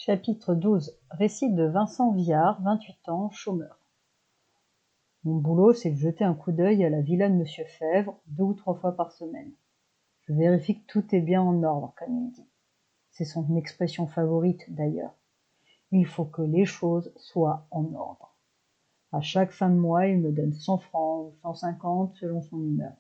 Chapitre 12. Récit de Vincent Viard, 28 ans, chômeur. Mon boulot, c'est de jeter un coup d'œil à la villa de Monsieur Fèvre 2 ou 3 fois par semaine. Je vérifie que tout est bien en ordre, comme il dit. C'est son expression favorite, d'ailleurs. Il faut que les choses soient en ordre. À chaque fin de mois, il me donne 100 francs ou 150 selon son humeur.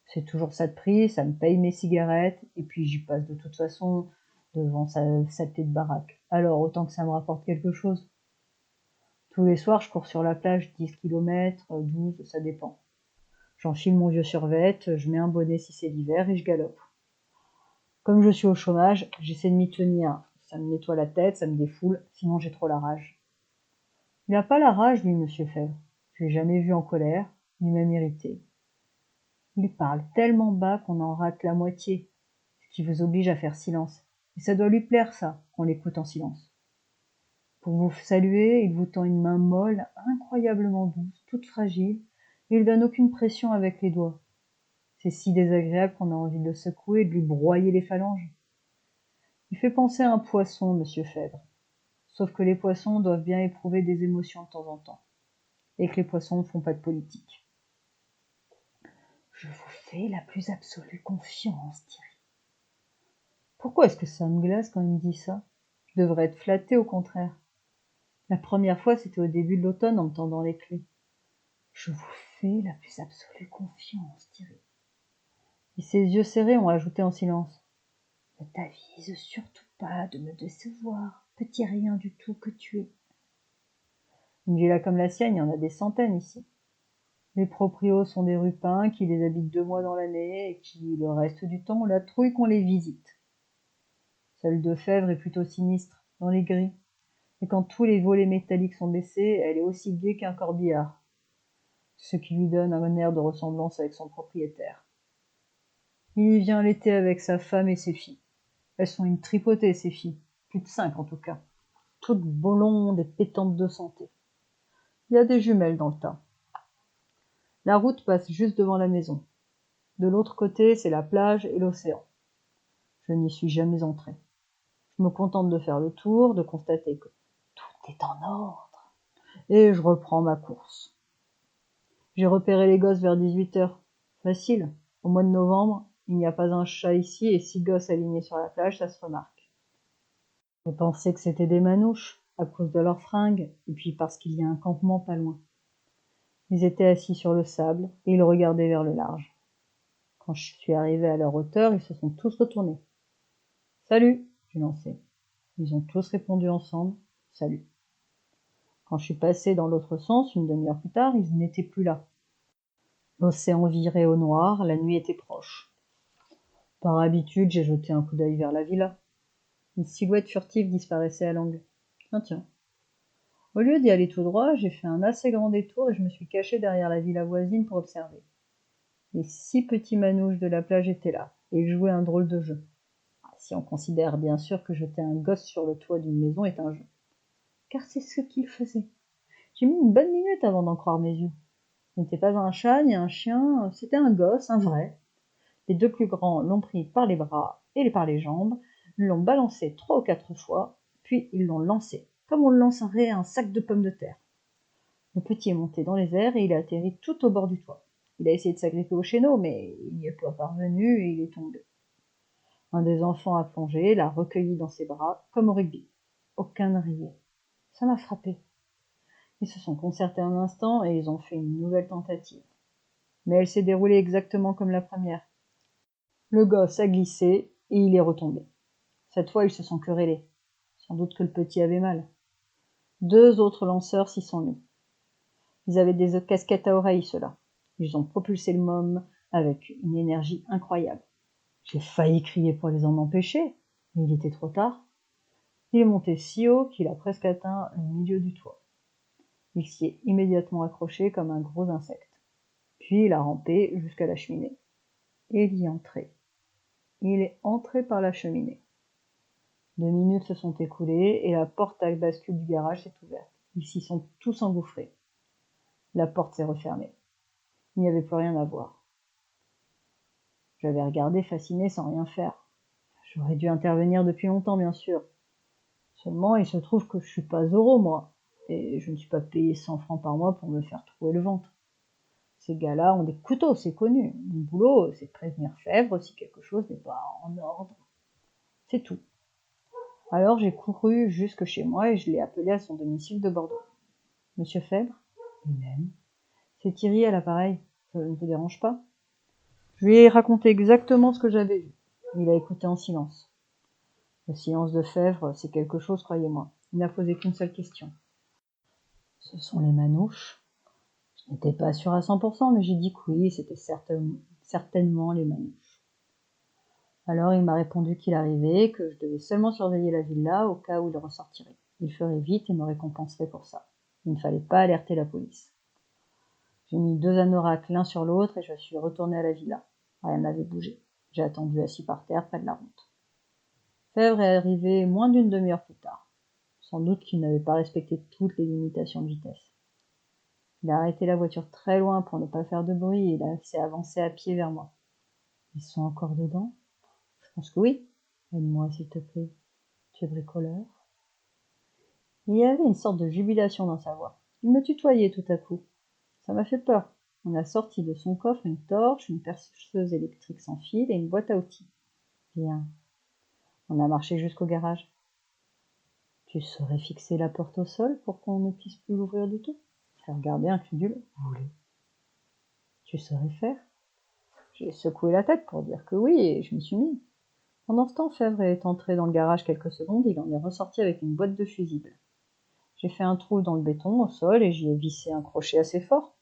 C'est toujours ça de prix, ça me paye mes cigarettes, et puis j'y passe de toute façon devant sa saleté de baraque. Alors autant que ça me rapporte quelque chose. Tous les soirs, je cours sur la plage 10 kilomètres, 12, ça dépend. J'enfile mon vieux survêt, je mets un bonnet si c'est l'hiver et je galope. Comme je suis au chômage, j'essaie de m'y tenir. Ça me nettoie la tête, ça me défoule, sinon j'ai trop la rage. Il n'a pas la rage, lui, Monsieur Fèvre. Je l'ai jamais vu en colère, ni même irrité. Il parle tellement bas qu'on en rate la moitié, ce qui vous oblige à faire silence. Et ça doit lui plaire, ça, qu'on l'écoute en silence. Pour vous saluer, il vous tend une main molle, incroyablement douce, toute fragile, et il donne aucune pression avec les doigts. C'est si désagréable qu'on a envie de le secouer et de lui broyer les phalanges. Il fait penser à un poisson, Monsieur Fèvre. Sauf que les poissons doivent bien éprouver des émotions de temps en temps, et que les poissons ne font pas de politique. Je vous fais la plus absolue confiance, Thierry. Pourquoi est-ce que ça me glace quand il me dit ça? Je devrais être flattée, au contraire. La première fois, c'était au début de l'automne en me tendant les clés. Je vous fais la plus absolue confiance, Thierry. Et ses yeux serrés ont ajouté en silence. Ne t'avise surtout pas de me décevoir, petit rien du tout que tu es. Une villa comme la sienne, il y en a des centaines ici. Les proprios sont des rupins qui les habitent 2 mois dans l'année et qui, le reste du temps, ont la trouille qu'on les visite. Celle de Fèvre est plutôt sinistre, dans les gris. Et quand tous les volets métalliques sont baissés, elle est aussi gaie qu'un corbillard. Ce qui lui donne un air de ressemblance avec son propriétaire. Il y vient l'été avec sa femme et ses filles. Elles sont une tripotée, ces filles. Plus de 5 en tout cas. Toutes blondes et pétantes de santé. Il y a des jumelles dans le tas. La route passe juste devant la maison. De l'autre côté, c'est la plage et l'océan. Je n'y suis jamais entrée. Je me contente de faire le tour, de constater que tout est en ordre. Et je reprends ma course. J'ai repéré les gosses vers 18h. Facile. Au mois de novembre, il n'y a pas un chat ici et 6 gosses alignés sur la plage, ça se remarque. J'ai pensé que c'était des manouches, à cause de leurs fringues, et puis parce qu'il y a un campement pas loin. Ils étaient assis sur le sable, et ils regardaient vers le large. Quand je suis arrivée à leur hauteur, ils se sont tous retournés. « Salut !» j'ai lancé. Ils ont tous répondu ensemble « Salut !» Quand je suis passée dans l'autre sens, une demi-heure plus tard, ils n'étaient plus là. L'océan virait au noir, la nuit était proche. Par habitude, j'ai jeté un coup d'œil vers la villa. Une silhouette furtive disparaissait à l'angle. Tiens. Au lieu d'y aller tout droit, j'ai fait un assez grand détour et je me suis cachée derrière la villa voisine pour observer. Les 6 petits manouches de la plage étaient là, et ils jouaient un drôle de jeu. Si on considère bien sûr que jeter un gosse sur le toit d'une maison est un jeu. Car c'est ce qu'ils faisaient. J'ai mis une bonne minute avant d'en croire mes yeux. Ce n'était pas un chat ni un chien, c'était un gosse, un vrai. Les 2 plus grands l'ont pris par les bras et par les jambes, l'ont balancé 3 ou 4 fois, puis ils l'ont lancé, comme on lancerait un sac de pommes de terre. Le petit est monté dans les airs et il a atterri tout au bord du toit. Il a essayé de s'agripper au chéneau, mais il n'y est pas parvenu et il est tombé. Un des enfants a plongé, l'a recueilli dans ses bras, comme au rugby. Aucun ne riait. Ça m'a frappé. Ils se sont concertés un instant et ils ont fait une nouvelle tentative. Mais elle s'est déroulée exactement comme la première. Le gosse a glissé et il est retombé. Cette fois, ils se sont querellés. Sans doute que le petit avait mal. 2 autres lanceurs s'y sont mis. Ils avaient des casquettes à oreilles, ceux-là. Ils ont propulsé le môme avec une énergie incroyable. J'ai failli crier pour les en empêcher, mais il était trop tard. Il est monté si haut qu'il a presque atteint le milieu du toit. Il s'y est immédiatement accroché comme un gros insecte. Puis il a rampé jusqu'à la cheminée. Et il y est entré. Il est entré par la cheminée. 2 minutes se sont écoulées et la porte à bascule du garage s'est ouverte. Ils s'y sont tous engouffrés. La porte s'est refermée. Il n'y avait plus rien à voir. J'avais regardé fasciné sans rien faire. J'aurais dû intervenir depuis longtemps, bien sûr. Seulement, il se trouve que je suis pas Zoro, moi, et je ne suis pas payé 100 francs par mois pour me faire trouer le ventre. Ces gars-là ont des couteaux, c'est connu. Mon boulot, c'est de prévenir Fèvre si quelque chose n'est pas en ordre. C'est tout. Alors j'ai couru jusque chez moi et je l'ai appelé à son domicile de Bordeaux. Monsieur Fèvre? Lui-même. C'est Thierry à l'appareil. Ça ne vous dérange pas? Je lui ai raconté exactement ce que j'avais vu. Il a écouté en silence. Le silence de Fèvre, c'est quelque chose, croyez-moi. Il n'a posé qu'une seule question. Ce sont les manouches? Je n'étais pas sûre à 100%, mais j'ai dit que oui, c'était certainement les manouches. Alors il m'a répondu qu'il arrivait, que je devais seulement surveiller la villa au cas où il ressortirait. Il ferait vite et me récompenserait pour ça. Il ne fallait pas alerter la police. J'ai mis 2 anoraks l'un sur l'autre et je suis retournée à la villa. Rien n'avait bougé. J'ai attendu assis par terre près de la route. Fèvre est arrivé moins d'une demi-heure plus tard. Sans doute qu'il n'avait pas respecté toutes les limitations de vitesse. Il a arrêté la voiture très loin pour ne pas faire de bruit et il s'est avancé à pied vers moi. Ils sont encore dedans? Je pense que oui. Aide-moi, s'il te plaît. Tu es bricoleur? Il y avait une sorte de jubilation dans sa voix. Il me tutoyait tout à coup. Ça m'a fait peur. On a sorti de son coffre une torche, une perceuse électrique sans fil et une boîte à outils. Bien. On a marché jusqu'au garage. Tu saurais fixer la porte au sol pour qu'on ne puisse plus l'ouvrir du tout? J'ai regardé incrédule. Oui. Tu saurais faire? J'ai secoué la tête pour dire que oui et je m'y suis mis. Pendant ce temps, Fèvre est entré dans le garage quelques secondes et il en est ressorti avec une boîte de fusibles. J'ai fait un trou dans le béton au sol et j'y ai vissé un crochet assez fort.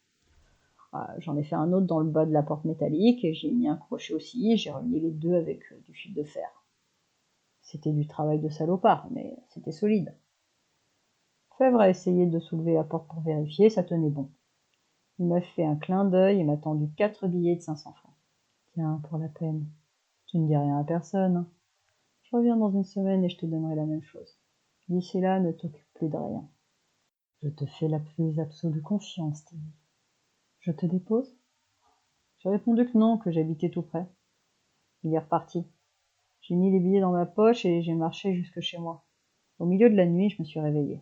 J'en ai fait un autre dans le bas de la porte métallique et j'ai mis un crochet aussi et j'ai relié les deux avec du fil de fer. C'était du travail de salopard, mais c'était solide. Fèvre a essayé de soulever la porte pour vérifier, ça tenait bon. Il m'a fait un clin d'œil et m'a tendu 4 billets de 500 francs. Tiens, pour la peine. Tu ne dis rien à personne. Je reviens dans une semaine et je te donnerai la même chose. D'ici là, ne t'occupe plus de rien. Je te fais la plus absolue confiance, Timmy. Je te dépose? J'ai répondu que non, que j'habitais tout près. Il est reparti. J'ai mis les billets dans ma poche et j'ai marché jusque chez moi. Au milieu de la nuit, je me suis réveillée.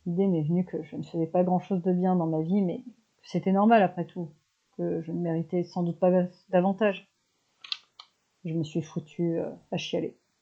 L'idée m'est venue que je ne faisais pas grand-chose de bien dans ma vie, mais que c'était normal après tout, que je ne méritais sans doute pas davantage. Je me suis foutue à chialer.